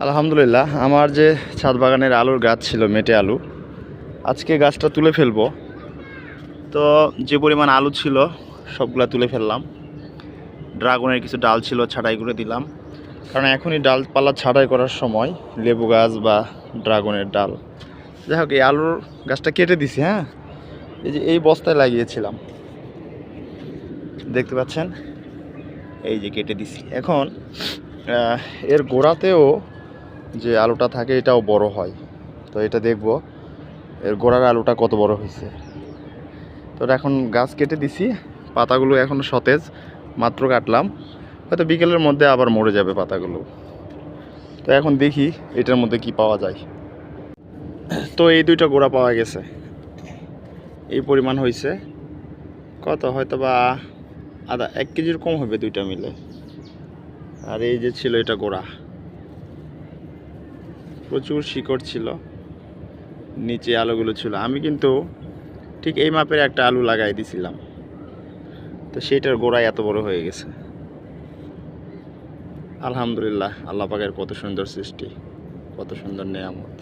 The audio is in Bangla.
আলহামদুলিল্লাহ, আমার যে ছাদ বাগানের আলুর গাছ ছিল মেটে আলু, আজকে গাছটা তুলে ফেলবো। তো যে পরিমাণ আলু ছিল সবগুলা তুলে ফেললাম। ড্রাগনের কিছু ডাল ছিল, ছাঁটাই করে দিলাম, কারণ এখনই ডালপালা ছাঁটাই করার সময়। লেবু গাছ বা ড্রাগনের ডাল, যাই হোক, এই আলুর গাছটা কেটে দিছি। হ্যাঁ, এই যে এই বস্তায় লাগিয়েছিলাম, দেখতে পাচ্ছেন, এই যে কেটে দিছি। এখন এর গোড়াতেও যে আলুটা থাকে এটাও বড় হয়। তো এটা দেখব এর গোড়ার আলুটা কত বড় হয়েছে। তো এখন গাছ কেটে দিছি, পাতাগুলো এখনও সতেজ, মাত্র কাটলাম, হয়তো বিকেলের মধ্যে আবার মরে যাবে পাতাগুলো। তো এখন দেখি এটার মধ্যে কি পাওয়া যায়। তো এই দুইটা গোড়া পাওয়া গেছে, এই পরিমাণ হয়েছে। কত, হয়তো বা আধা 1 কেজির কম হবে দুইটা মিলে। আর এই যে ছিল এটা গোড়া, প্রচুর শিকড় ছিল, নিচে আলুগুলো ছিল। আমি কিন্তু ঠিক এই মাপের একটা আলু লাগাই দিছিলাম, তো সেটার গোড়ায় এত বড় হয়ে গেছে। আলহামদুলিল্লাহ, আল্লাহ পাকের কত সুন্দর সৃষ্টি, কত সুন্দর নেয়ামত।